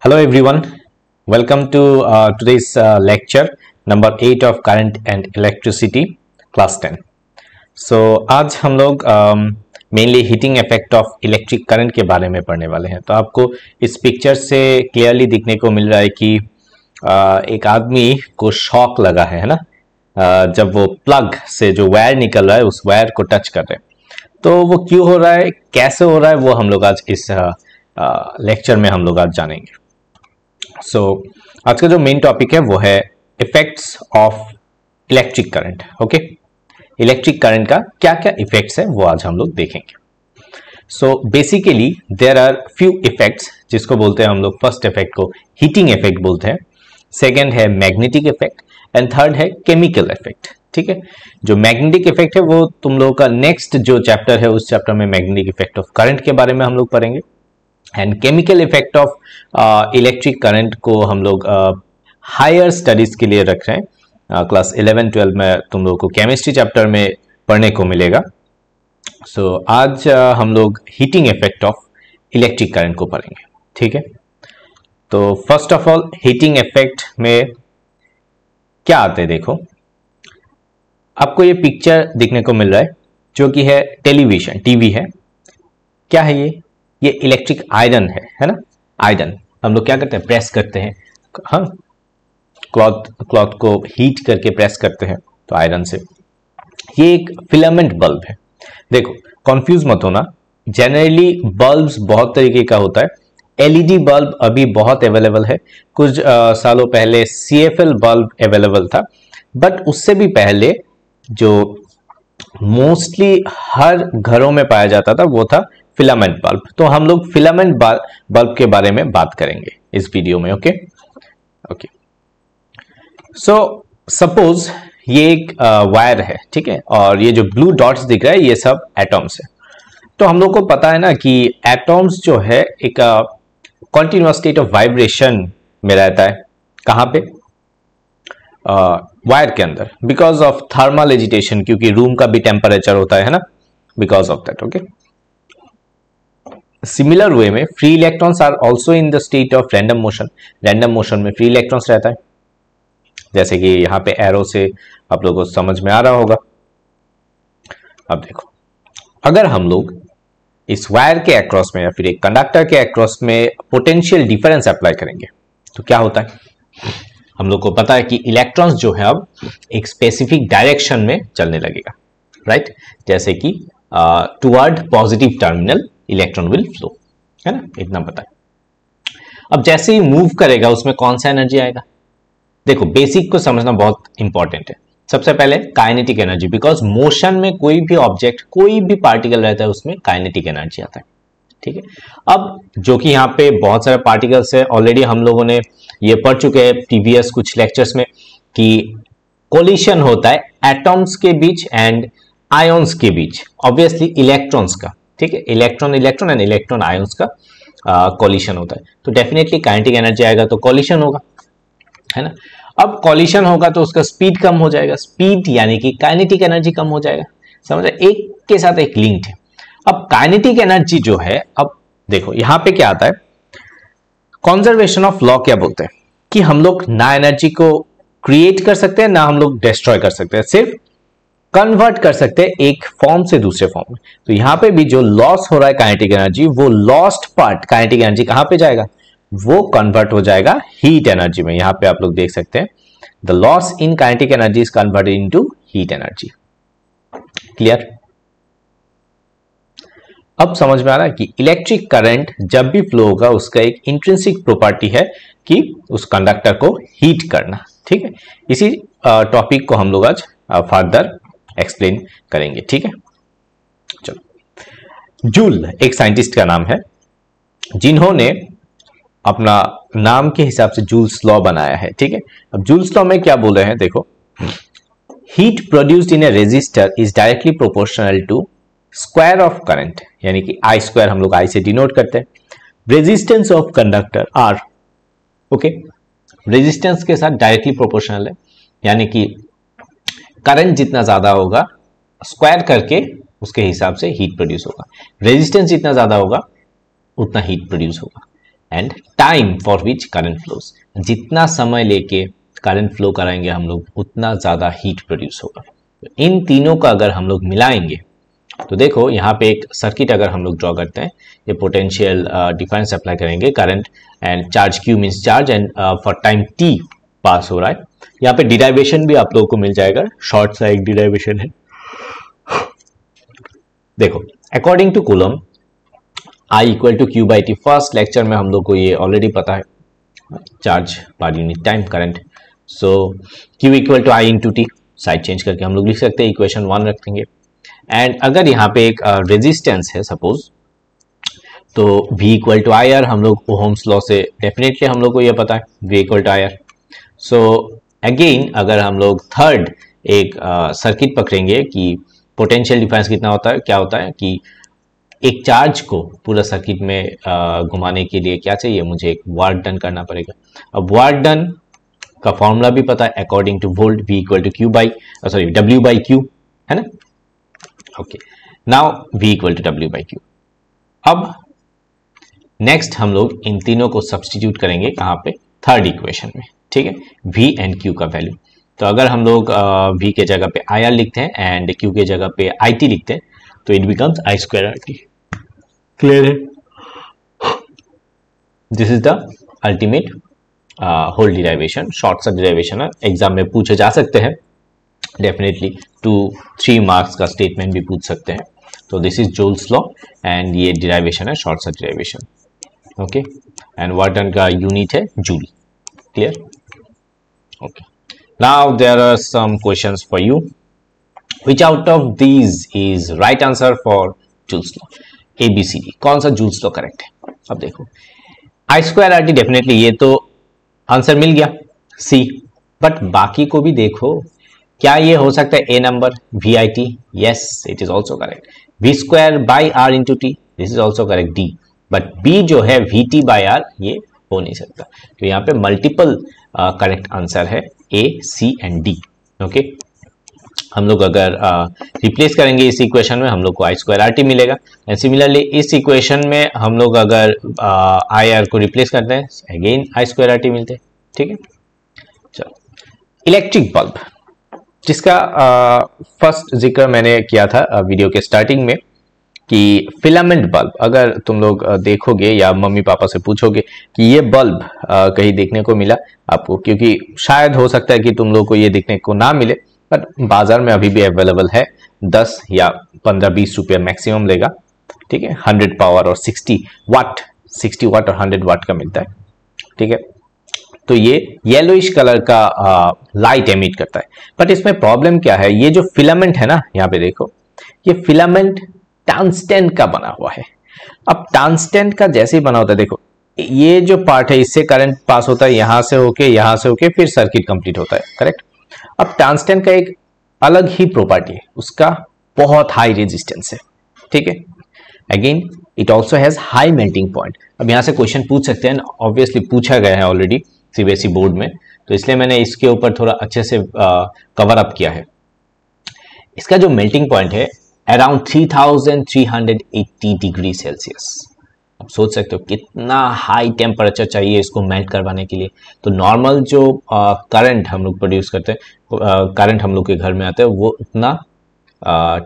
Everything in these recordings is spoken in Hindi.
Hello everyone, welcome to today's lecture number 8 of current and electricity class 10. So आज हम लोग mainly heating effect of electric current के बारे में पढ़ने वाले हैं। तो आपको इस पिक्चर से क्लियरली दिखने को मिल रहा है कि एक आदमी को शॉक लगा है ना, जब वो प्लग से जो वायर निकल रहा है उस वायर को टच कर रहे हैं। तो वो क्यों हो रहा है, कैसे हो रहा है, वो हम लोग आज इस लेक्चर में हम लोग आज जानेंगे। सो आज का जो मेन टॉपिक है वो है effects of electric current. Okay, electric current का क्या क्या इफेक्ट्स है वो आज हम लोग देखेंगे। So basically there are few effects, जिसको बोलते हैं हम लोग फर्स्ट इफेक्ट को हीटिंग इफेक्ट बोलते हैं, सेकेंड है मैग्नेटिक इफेक्ट एंड थर्ड है केमिकल इफेक्ट। ठीक है, जो मैग्नेटिक इफेक्ट है वो तुम लोगों का नेक्स्ट जो चैप्टर है उस चैप्टर में मैग्नेटिक इफेक्ट ऑफ करंट के बारे में हम लोग पढ़ेंगे। And chemical effect of electric current को हम लोग हायर स्टडीज के लिए रख रहे हैं। क्लास 11-12 में तुम लोगों को केमिस्ट्री चैप्टर में पढ़ने को मिलेगा। सो आज हम लोग heating effect of electric current को पढ़ेंगे। ठीक है, तो first of all heating effect में क्या आते हैं, देखो आपको ये पिक्चर दिखने को मिल रहा है जो कि है टेलीविजन, टीवी है। क्या है ये इलेक्ट्रिक आयरन है ना। आयरन हम लोग क्या करते हैं, प्रेस करते हैं, हाँ, क्लॉथ को हीट करके प्रेस करते हैं तो आयरन से। ये एक फिलामेंट बल्ब है। देखो कंफ्यूज मत होना, जनरली बल्ब्स बहुत तरीके का होता है। एलईडी बल्ब अभी बहुत अवेलेबल है, कुछ सालों पहले सीएफएल बल्ब अवेलेबल था, बट उससे भी पहले जो मोस्टली हर घरों में पाया जाता था वो था फिलामेंट बल्ब। तो हम लोग फिलामेंट बल्ब के बारे में बात करेंगे इस वीडियो में। ओके, सो सपोज ये एक वायर है, ठीक है, और ये जो ब्लू डॉट्स दिख रहा है ये सब एटॉम्स है। तो हम लोग को पता है ना कि एटॉम्स जो है एक कॉन्टिन्यूअस स्टेट ऑफ वाइब्रेशन में रहता है। कहां पे, वायर के अंदर, बिकॉज ऑफ थर्मल एजिटेशन, क्योंकि रूम का भी टेम्परेचर होता है ना, because of that. Okay, similar way में free electrons are also in the state of random motion. Random motion में फ्री इलेक्ट्रॉन्स रहता है, जैसे कि यहाँ पे एरो से आप लोगों को समझ में आ रहा होगा। अब देखो, अगर हम लोग इस वायर के अक्रॉस में या फिर एक कंडक्टर के अक्रॉस में पोटेंशियल डिफरेंस अप्लाई करेंगे तो क्या होता है। हम लोग को पता है कि इलेक्ट्रॉन्स जो है अब एक स्पेसिफिक डायरेक्शन में चलने लगेगा, राइट, जैसे कि toward positive terminal electron will flow, है ना, इतना पता है। अब जैसे ही मूव करेगा उसमें कौन सा एनर्जी आएगा। देखो बेसिक को समझना बहुत इंपॉर्टेंट है। सबसे पहले काइनेटिक एनर्जी, बिकॉज मोशन में कोई भी ऑब्जेक्ट, कोई भी पार्टिकल रहता है उसमें काइनेटिक एनर्जी आता है। ठीक है, अब जो कि यहाँ पे बहुत सारे पार्टिकल्स है, ऑलरेडी हम लोगों ने ये पढ़ चुके हैं प्रीवियस कुछ लेक्चर्स में कि कोलिशन होता है एटॉम्स के बीच एंड आयंस के बीच, ऑब्वियसली इलेक्ट्रॉन्स का। ठीक है, इलेक्ट्रॉन एंड इलेक्ट्रॉन आयंस का कोलिशन होता है, तो डेफिनेटली काइनेटिक एनर्जी आएगा तो कोलिशन होगा, है ना। अब कोलिशन होगा तो उसका स्पीड कम हो जाएगा, स्पीड यानी कि काइनेटिक एनर्जी कम हो जाएगा। समझ, एक के साथ एक लिंक्ड है। अब काइनेटिक एनर्जी जो है, अब देखो यहां पे क्या आता है, कंजर्वेशन ऑफ लॉ क्या बोलते हैं कि हम लोग ना एनर्जी को क्रिएट कर सकते हैं ना हम लोग डिस्ट्रॉय कर सकते हैं, सिर्फ कन्वर्ट कर सकते हैं एक फॉर्म से दूसरे फॉर्म में। तो यहां पे भी जो लॉस हो रहा है काइनेटिक एनर्जी, वो लॉस्ट पार्ट काइनेटिक एनर्जी कहां पे जाएगा, वो कन्वर्ट हो जाएगा हीट एनर्जी में। यहां पे आप लोग देख सकते हैं the loss in kinetic energy is converted into heat energy. Clear. अब समझ में आ रहा है कि इलेक्ट्रिक करंट जब भी फ्लो होगा उसका एक इंट्रिंसिक प्रॉपर्टी है कि उस कंडक्टर को हीट करना। ठीक है, इसी टॉपिक को हम लोग आज फर्दर एक्सप्लेन करेंगे। ठीक है, चलो। जूल एक साइंटिस्ट का नाम है जिन्होंने अपना नाम के हिसाब से जूल्स लॉ बनाया है। ठीक है, अब जूल्स लॉ में क्या बोल रहे हैं, देखो, heat produced in a resistor is directly proportional to square of current, यानी कि आई स्क्वायर, हम लोग आई से डिनोट करते हैं, resistance of conductor R. Okay, resistance के साथ डायरेक्टली प्रोपोर्शनल है, यानी कि करंट जितना ज्यादा होगा स्क्वायर करके उसके हिसाब से हीट प्रोड्यूस होगा। रेजिस्टेंस जितना ज्यादा होगा उतना हीट प्रोड्यूस होगा। And time for which current flows. जितना समय लेके करंट फ्लो कराएंगे हम लोग उतना ज़्यादा हीट प्रोड्यूस होगा। इन तीनों का अगर हम लोग मिलाएंगे तो देखो यहाँ पे एक सर्किट अगर हम लोग ड्रॉ करते हैं, ये पोटेंशियल डिफरेंस अप्लाई करेंगे, current and charge Q means charge and for time T पास हो रहा है। यहाँ पे डिराइवेशन भी आप लोगों को मिल जाएगा, शॉर्ट सा एक डिराइवेशन है। देखो according to Coulomb I equal to Q by T, first lecture में हम लोग को ये ऑलरेडी पता है, charge per unit time current. So Q equal to I into T, side change करके हम लोग लिख सकते हैं, इक्वेशन 1 रखेंगे। एंड अगर यहाँ पे एक रेजिस्टेंस है सपोज, तो V equal to I R, हम लोग ओहम्स लॉ से डेफिनेटली हम लोग को ये पता है V equal to I R. So again अगर हम लोग थर्ड एक सर्किट पकड़ेंगे कि पोटेंशियल डिफरेंस कितना होता है, क्या होता है कि एक चार्ज को पूरा सर्किट में घुमाने के लिए क्या चाहिए, मुझे एक वर्क डन करना पड़ेगा। अब वर्क डन का फॉर्मूला भी पता है, according to volt V equal to Q by W by Q, है ना। Okay, now V equal to W by Q। अब नेक्स्ट हम लोग इन तीनों को सब्सटीट्यूट करेंगे कहाँ पे, थर्ड इक्वेशन में, ठीक है, V एंड Q का वैल्यू। तो अगर हम लोग V के जगह पे IR लिखते हैं एंड Q के जगह पे IT लिखते हैं तो it becomes I square RT। Clear है? This is the ultimate whole derivation, short सा डिराइवेशन है, एग्जाम में पूछे जा सकते हैं डेफिनेटली, 2-3 मार्क्स का स्टेटमेंट भी पूछ सकते हैं। तो this is Joule's law and ये डिराइवेशन है, शॉर्ट सा derivation, okay. And work done का यूनिट है joule. Clear? Okay, now there are some questions for you. Which out of these is right answer for Joule's law? ABCD, कौन सा Joule's law करेक्ट है? अब देखो I स्क्वायर RT, डेफिनेटली ये तो आंसर मिल गया C, बट बाकी को भी देखो, क्या ये हो सकता है A number VIT? Yes, it is also correct. V square by R into T, this is also correct D, but B जो है VT बाई R, ये हो नहीं सकता। तो यहाँ पे मल्टीपल करेक्ट आंसर है A, C and D, okay. हम लोग अगर रिप्लेस करेंगे इस इक्वेशन में, हम लोग को I स्क्वायर RT मिलेगा। एंड सिमिलरली इस इक्वेशन में हम लोग अगर IR को रिप्लेस करते हैं, अगेन I स्क्वायर RT मिलते हैं, ठीक है। चलो, इलेक्ट्रिक बल्ब, जिसका फर्स्ट जिक्र मैंने किया था वीडियो के स्टार्टिंग में कि फिलामेंट बल्ब, अगर तुम लोग देखोगे या मम्मी पापा से पूछोगे कि ये बल्ब कहीं देखने को मिला आपको, क्योंकि शायद हो सकता है कि तुम लोग को ये देखने को ना मिले, बट बाजार में अभी भी अवेलेबल है, 10 या 15-20 रुपये मैक्सिमम लेगा, ठीक है। 100 पावर और 60 वाट और 100 वाट का मिलता है, ठीक है। तो ये येलोइश कलर का लाइट एमिट करता है, बट इसमें प्रॉब्लम क्या है, ये जो फिलामेंट है ना, यहाँ पे देखो, ये फिलामेंट टंगस्टन का बना हुआ है। अब टंगस्टन का जैसे ही बना होता है, देखो ये जो पार्ट है, इससे करंट पास होता है, यहां से होके फिर सर्किट कंप्लीट होता है, करेक्ट। अब टंगस्टन का एक अलग ही प्रॉपर्टी है, उसका बहुत हाई रेजिस्टेंस है, ठीक है। Again it also has high melting point. अब यहां से क्वेश्चन पूछ सकते हैं, ऑब्वियसली पूछा गया है ऑलरेडी सीबीएसई बोर्ड में, तो इसलिए मैंने इसके ऊपर थोड़ा अच्छे से कवर अप किया है। इसका जो मेल्टिंग पॉइंट है अराउंड 3380 डिग्री सेल्सियस। आप सोच सकते हो कितना हाई टेम्परेचर चाहिए इसको मेल्ट करवाने के लिए। तो नॉर्मल जो करंट हम लोग प्रोड्यूस करते हैं, करंट हम लोग के घर में आता है, वो उतना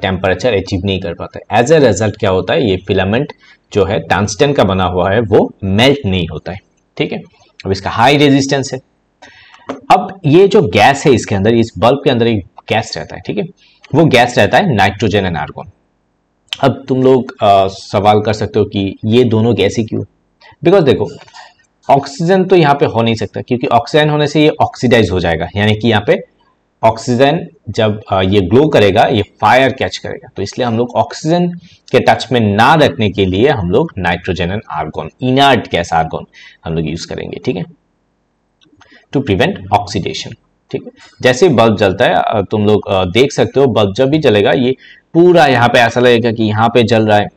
टेम्परेचर अचीव नहीं कर पाता है। एज ए रिजल्ट क्या होता है, ये फिलामेंट जो है टंगस्टन का बना हुआ है, वो मेल्ट नहीं होता है, ठीक है। अब इसका हाई रेजिस्टेंस है। अब ये जो गैस है इसके अंदर, इस बल्ब के अंदर एक गैस रहता है, ठीक है, वो गैस रहता है नाइट्रोजन एंड आर्गन। अब तुम लोग सवाल कर सकते हो कि ये दोनों गैस ही क्यों? बिकॉज देखो ऑक्सीजन तो यहाँ पे हो नहीं सकता, क्योंकि ऑक्सीजन होने से ये ऑक्सीडाइज हो जाएगा, यानी कि यहाँ पे ऑक्सीजन जब ये ग्लो करेगा, ये फायर कैच करेगा। तो इसलिए हम लोग ऑक्सीजन के टच में ना रखने के लिए हम लोग nitrogen and argon, inert gas argon हम लोग यूज करेंगे, ठीक है, टू प्रिवेंट ऑक्सीडेशन, ठीक है। जैसे बल्ब जलता है, तुम लोग देख सकते हो, बल्ब जब भी जलेगा ये पूरा यहाँ पे ऐसा लगेगा कि यहाँ पे जल रहा है।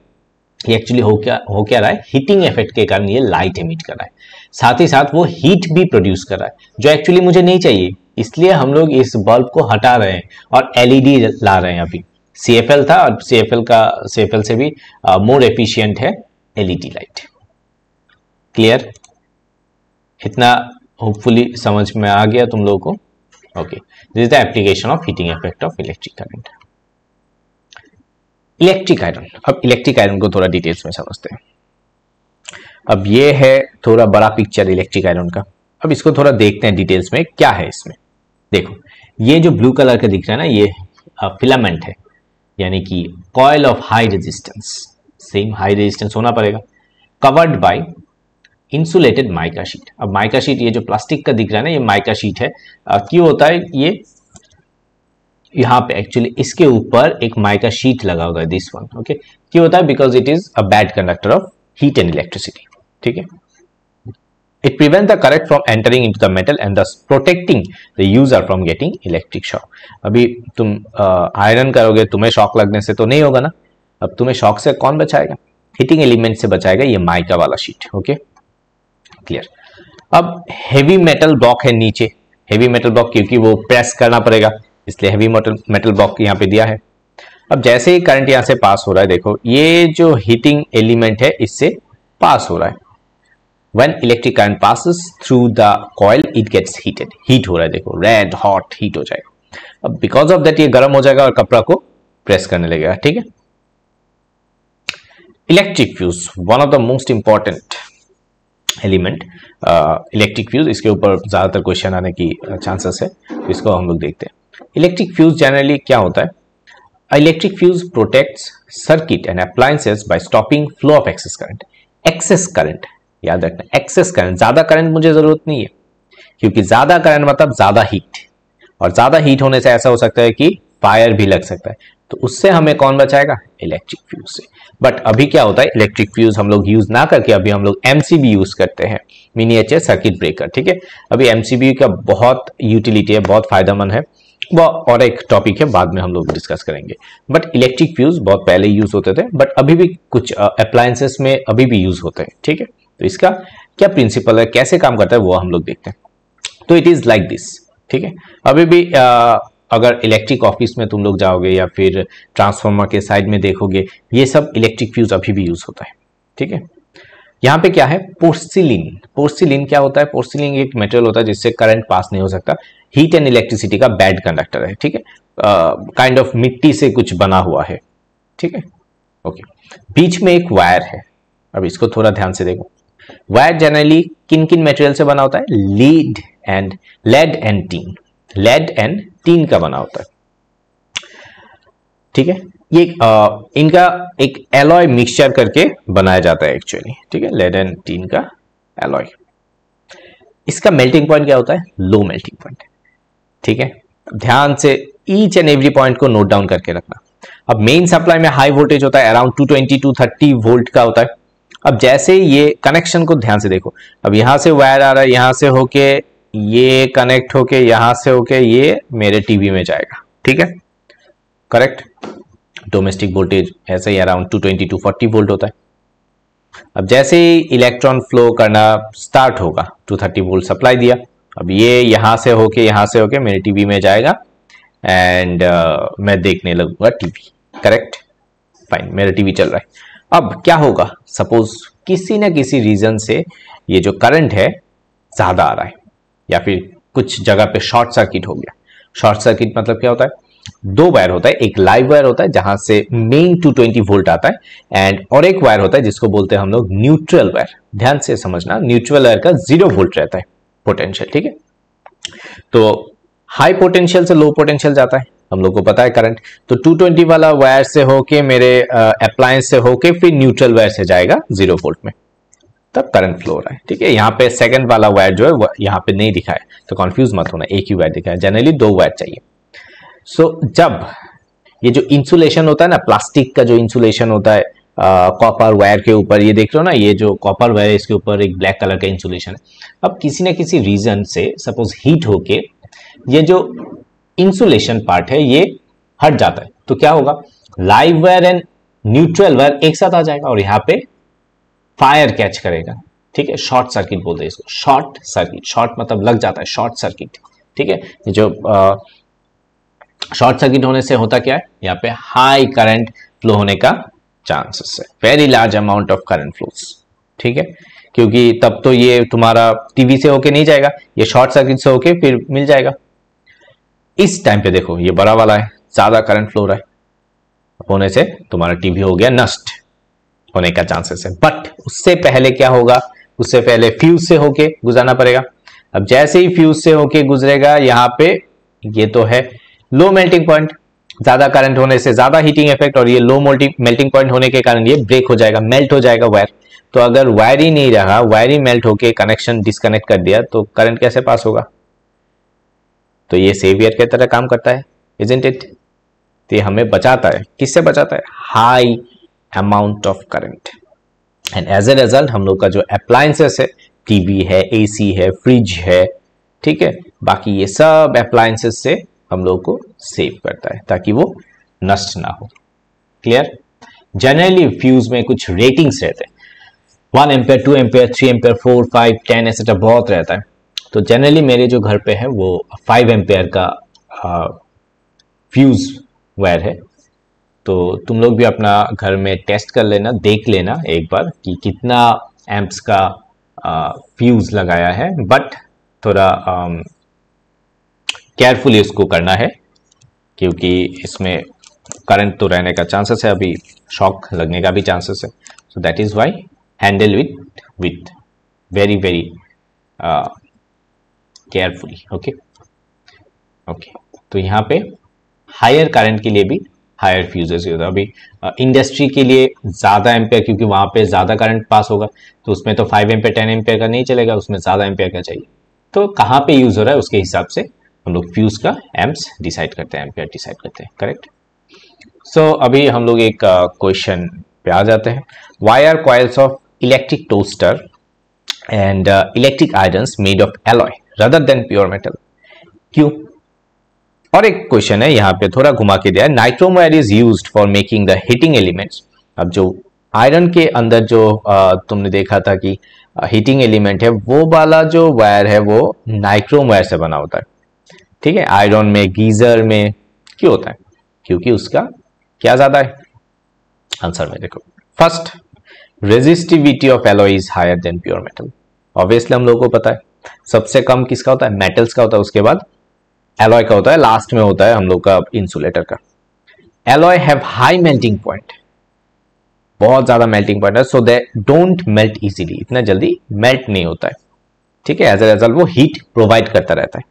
ये एक्चुअली हो क्या रहा है, हीटिंग इफेक्ट के कारण ये लाइट एमिट कर रहा है, साथ ही साथ वो हीट भी प्रोड्यूस कर रहा है, जो एक्चुअली मुझे नहीं चाहिए। इसलिए हम लोग इस बल्ब को हटा रहे हैं और एलईडी ला रहे हैं। अभी CFL था, और CFL से भी मोर एफिशिएंट है एलईडी लाइट। क्लियर? इतना होपफुली समझ में आ गया तुम लोगों को। Okay, this is the application of heating effect of electric current. Electric iron, अब इलेक्ट्रिक आयरन को थोड़ा डिटेल्स में समझते हैं। अब ये है थोड़ा बड़ा पिक्चर इलेक्ट्रिक आयरन का। अब इसको थोड़ा देखते हैं डिटेल्स में क्या है इसमें। देखो, ये जो ब्लू कलर का दिख रहा है ना, ये फिलामेंट है, यानी कि coil of high resistance, same high resistance होना पड़ेगा, covered by insulated mica sheet. अब माइका शीट, ये जो प्लास्टिक का दिख रहा है ना, ये माइका शीट है। क्यों होता है ये, यहाँ पे एक्चुअली इसके ऊपर एक माइका शीट लगा होगा, दिस वन। ओके, क्यों होता है? Because it is a bad conductor of heat and electricity. ठीक है, it prevents the current from entering into the metal and thus protecting the user from getting electric shock। अभी तुम आयरन करोगे, तुम्हें शॉक लगने से तो नहीं होगा ना। अब तुम्हें शॉक से कौन बचाएगा? हीटिंग एलिमेंट से बचाएगा ये माइका वाला शीट। Okay, clear? अब हेवी मेटल ब्लॉक है नीचे, हेवी मेटल ब्लॉक क्योंकि वो प्रेस करना पड़ेगा, इसलिए हेवी मेटल ब्लॉक यहाँ पे दिया है। अब जैसे ही करंट यहाँ से पास हो रहा है, देखो ये जो हीटिंग एलिमेंट है इससे पास हो रहा है। When electric current passes through the coil, it gets heated. Heat हो रहा है, देखो रेड हॉट हीट हो जाएगा। अब बिकॉज ऑफ दैट ये गर्म हो जाएगा और कपड़ा को प्रेस करने लगेगा। ठीक है, electric fuse, one of the most important element electric fuse. इसके ऊपर ज्यादातर क्वेश्चन आने की चांसेस है, इसको हम लोग देखते हैं। इलेक्ट्रिक फ्यूज जनरली क्या होता है? Electric fuse protects circuit and appliances by stopping flow of excess current. Excess current याद रखना, एक्सेस करंट, ज्यादा करंट मुझे जरूरत नहीं है, क्योंकि ज्यादा करंट मतलब ज्यादा हीट, और ज्यादा हीट होने से ऐसा हो सकता है कि फायर भी लग सकता है। तो उससे हमें कौन बचाएगा? इलेक्ट्रिक फ्यूज से। बट अभी क्या होता है, इलेक्ट्रिक फ्यूज हम लोग यूज ना करके अभी हम लोग एमसीबी यूज करते हैं, मिनिएचर सर्किट ब्रेकर। ठीक है, अभी एमसीबी का बहुत यूटिलिटी है, बहुत फायदेमंद है, वो और एक टॉपिक है, बाद में हम लोग डिस्कस करेंगे। बट इलेक्ट्रिक फ्यूज बहुत पहले यूज होते थे, बट अभी भी कुछ अप्लायंसेस में अभी भी यूज होते हैं। ठीक है, तो इसका क्या प्रिंसिपल है, कैसे काम करता है, वो हम लोग देखते हैं। तो इट इज लाइक दिस। ठीक है, अभी भी अगर इलेक्ट्रिक ऑफिस में तुम लोग जाओगे या फिर ट्रांसफार्मर के साइड में देखोगे, ये सब इलेक्ट्रिक फ्यूज अभी भी यूज होता है। ठीक है, यहाँ पे क्या है? पोर्सिलिन। पोर्सिलिन क्या होता है? पोर्सिलिन एक मेटेरियल होता है जिससे करंट पास नहीं हो सकता, हीट एंड इलेक्ट्रिसिटी का बैड कंडक्टर है। ठीक है, काइंड ऑफ मिट्टी से कुछ बना हुआ है। ठीक है, ओके, बीच में एक वायर है। अब इसको थोड़ा ध्यान से देखो। वायर जनरली किन किन मटेरियल से बना होता है? Lead and tin. Lead and tin का बना होता है। ठीक है, ये इनका एक एलॉय मिक्सचर करके बनाया जाता है एक्चुअली। ठीक है, लेड एंड टीन का एलॉय। इसका मेल्टिंग पॉइंट क्या होता है? Low melting point. ठीक है, ध्यान से ईच एंड एवरी पॉइंट को नोट डाउन करके रखना। अब मेन सप्लाई में हाई वोल्टेज होता है, अराउंड 220 to 30 वोल्ट का होता है। अब जैसे ये कनेक्शन को ध्यान से देखो, अब यहां से वायर आ रहा है, यहां से होके ये कनेक्ट होके, यहां से होके ये मेरे टीवी में जाएगा। ठीक है, करेक्ट। डोमेस्टिक वोल्टेज ऐसे ही अराउंड 220 to 40 वोल्ट होता है। अब जैसे ही इलेक्ट्रॉन फ्लो करना स्टार्ट होगा, 230 वोल्ट सप्लाई दिया, अब ये यहां से होके मेरे टीवी में जाएगा एंड मैं देखने लगूंगा टीवी। करेक्ट, फाइन, मेरा टीवी चल रहा है। अब क्या होगा? सपोज किसी ना किसी रीजन से ये जो करंट है ज्यादा आ रहा है, या फिर कुछ जगह पे शॉर्ट सर्किट हो गया। शॉर्ट सर्किट मतलब क्या होता है? दो वायर होता है, एक लाइव वायर होता है जहां से मेन 220 वोल्ट आता है, एंड और एक वायर होता है जिसको बोलते हैं हम लोग न्यूट्रल वायर। ध्यान से समझना, न्यूट्रल वायर का 0 वोल्ट रहता है पोटेंशियल। ठीक है, तो हाई पोटेंशियल से लो पोटेंशियल जाता है, हम लोग को पता है करंट। तो 220 वाला वायर से होके मेरे अप्लायंस से होके फिर न्यूट्रल वायर से जाएगा 0 वोल्ट में, तब करंट फ्लो हो रहा है। ठीक है, यहाँ पे सेकंड वाला वायर जो है यहाँ पे नहीं दिखा है, तो कंफ्यूज मत होना, एक ही वायर दिखा है। जनरली 2 वायर चाहिए। सो जब ये जो इंसुलेशन होता है ना, प्लास्टिक का जो इंसुलेशन होता है कॉपर वायर के ऊपर, ये देख रहे हो ना, ये जो कॉपर वायर है इसके ऊपर एक ब्लैक कलर का इंसुलेशन है। अब किसी न किसी रीजन से सपोज हीट होके ये जो इंसुलेशन पार्ट है ये हट जाता है, तो क्या होगा? Live wire and neutral wire एक साथ आ जाएगा और यहाँ पे फायर कैच करेगा। ठीक है, शॉर्ट सर्किट बोलते हैं इसको, शॉर्ट सर्किट। शॉर्ट मतलब लग जाता है, शॉर्ट सर्किट। ठीक है, जो शॉर्ट सर्किट होने से होता क्या है? यहाँ पे हाई करंट फ्लो होने का चांसेस है, very large amount of current flows. ठीक है, क्योंकि तब तो ये तुम्हारा टीवी से होके नहीं जाएगा, ये शॉर्ट सर्किट से होके फिर मिल जाएगा। इस टाइम पे देखो ये बड़ा वाला है, ज्यादा करंट फ्लो रहा है, होने से तुम्हारा टीवी हो गया नष्ट होने का चांसेस है। बट उससे पहले क्या होगा, उससे पहले फ्यूज से होके गुजरना पड़ेगा। अब जैसे ही फ्यूज से होके गुजरेगा, यहाँ पे ये तो है लो मेल्टिंग पॉइंट, ज्यादा करंट होने से ज्यादा हीटिंग इफेक्ट, और ये लो मेल्टिंग पॉइंट होने के कारण ये ब्रेक हो जाएगा, मेल्ट हो जाएगा वायर। तो अगर वायर ही नहीं रहा, वायर ही मेल्ट होके कनेक्शन डिस्कनेक्ट कर दिया, तो करंट कैसे पास होगा? तो ये सेवियर की तरह काम करता है, इजंट इट? तो ये हमें बचाता है, किससे बचाता है? High amount of current. And as a result हम लोग का जो अप्लायंसेस है, टीवी है, एसी है, फ्रिज है, ठीक है, बाकी ये सब अप्लायंसेस से हम लोग को सेव करता है ताकि वो नष्ट ना हो। क्लियर? जनरली फ्यूज में कुछ रेटिंग्स रहते हैं, 1 एम्पेयर, 2 एम्पेयर, 3 एम्पेयर, 4, 5, 10 एक्सेट्रा बहुत रहता है। तो जनरली मेरे जो घर पे है वो 5 एम्पेयर का फ्यूज वायर है। तो तुम लोग भी अपना घर में टेस्ट कर लेना, देख लेना एक बार कि कितना एम्प्स का फ्यूज लगाया है, बट थोड़ा केयरफुली उसको करना है क्योंकि इसमें करंट तो रहने का चांसेस है, अभी शॉक लगने का भी चांसेस है। So that is why handle with very very carefully. Okay okay, तो यहाँ पे हायर करंट के लिए भी हायर फ्यूजेस होता है। अभी इंडस्ट्री के लिए ज्यादा एम्पेयर, क्योंकि वहां पे ज्यादा करंट पास होगा, तो उसमें तो 5 एम्पेयर 10 एम्पेयर का नहीं चलेगा, उसमें ज्यादा एम्पेयर का चाहिए। तो कहाँ पे यूज हो रहा है उसके हिसाब से हम लोग फ्यूज का एम्प्स डिसाइड करते हैं, एम्पेयर डिसाइड करते हैं। करेक्ट? सो अभी हम लोग एक क्वेश्चन पे आ जाते हैं। Why are coils of electric toaster and electric irons made of alloy rather than pure metal? क्यों? और एक क्वेश्चन है यहाँ पे थोड़ा घुमा के दिया है, nichrome wire is used for making the heating elements. अब जो आयरन के अंदर जो तुमने देखा था कि हीटिंग एलिमेंट है, वो वाला जो वायर है वो नाइट्रोम वायर से बना होता है। ठीक है, आयरन में, गीजर में क्यों होता है? क्योंकि उसका क्या ज्यादा है? आंसर में देखो, first resistivity of alloy is higher than pure metal. Obviously हम लोगों को पता है सबसे कम किसका होता है? मेटल्स का होता है, उसके बाद एलॉय का होता है, लास्ट में होता है हम लोग का इंसुलेटर का। Alloy have high melting point, बहुत ज्यादा मेल्टिंग पॉइंट है, so they don't melt easily, इतना जल्दी मेल्ट नहीं होता है। ठीक है, एज ए रिजल्ट वो हीट प्रोवाइड करता रहता है।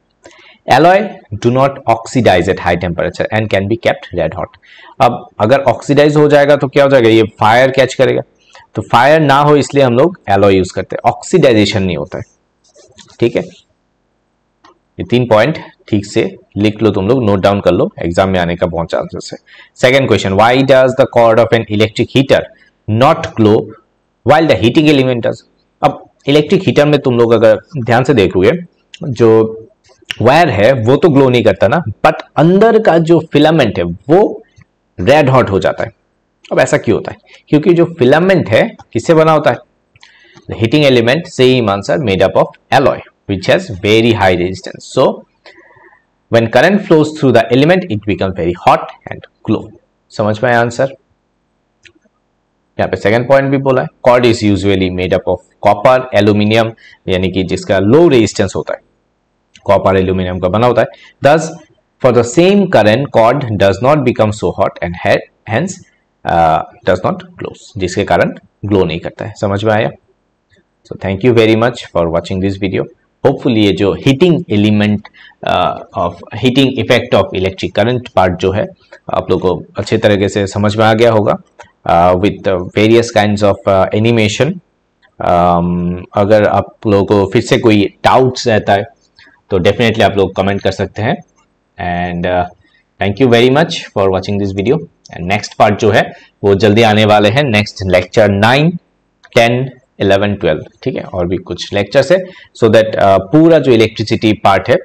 Alloy do not oxidize at high temperature and can be kept red hot. अब अगर ऑक्सीडाइज हो जाएगा तो क्या हो जाएगा? ये फायर कैच करेगा, तो फायर ना हो इसलिए हम लोग एलॉय यूज करते हैं, ऑक्सीडाइजेशन नहीं होता है। ठीक है, ये 3 पॉइंट ठीक से लिख लो, तुम लोग नोट डाउन कर लो, एग्जाम में आने का बहुत चांसेस है। Second question, why does the cord of an electric heater not glow while the heating element does? अब इलेक्ट्रिक हीटर में तुम लोग अगर ध्यान से देखोगे, जो वायर है वो तो ग्लो नहीं करता ना, बट अंदर का जो फिलामेंट है वो रेड हॉट हो जाता है। अब ऐसा क्यों होता है? क्योंकि जो फिलामेंट है किससे बना होता है? The heating element, same answer, made up of alloy which has very high resistance. So when current flows through the element it becomes very hot and glow. समझ में आया आंसर? यहाँ पे सेकंड पॉइंट भी बोला है, cord is usually made up of copper aluminium, यानी कि जिसका लो रेजिस्टेंस होता है, कॉपर एल्यूमिनियम का बना होता है। Thus for the same current cord does not become so hot and hence does not glow, जिसके कारण ग्लो नहीं करता है। समझ में आया? So thank you very much for watching this video. Hopefully ये जो heating element of heating effect of electric current part जो है आप लोगों को अच्छे तरीके से समझ में आ गया होगा with various kinds of animation. अगर आप लोगों को फिर से कोई doubts रहता है तो definitely आप लोग comment कर सकते हैं। And thank you very much for watching this video. And next part जो है वो जल्दी आने वाले हैं, next lecture 9, 10, 11, 12, ठीक है, और भी कुछ लेक्चर्स है, सो दैट पूरा जो इलेक्ट्रिसिटी पार्ट है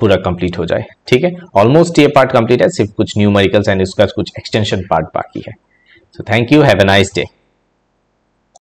पूरा कंप्लीट हो जाए। ठीक है, ऑलमोस्ट ये पार्ट कंप्लीट है, सिर्फ कुछ न्यूमेरिकल्स एंड इसका कुछ एक्सटेंशन पार्ट बाकी है। So thank you, have a nice day.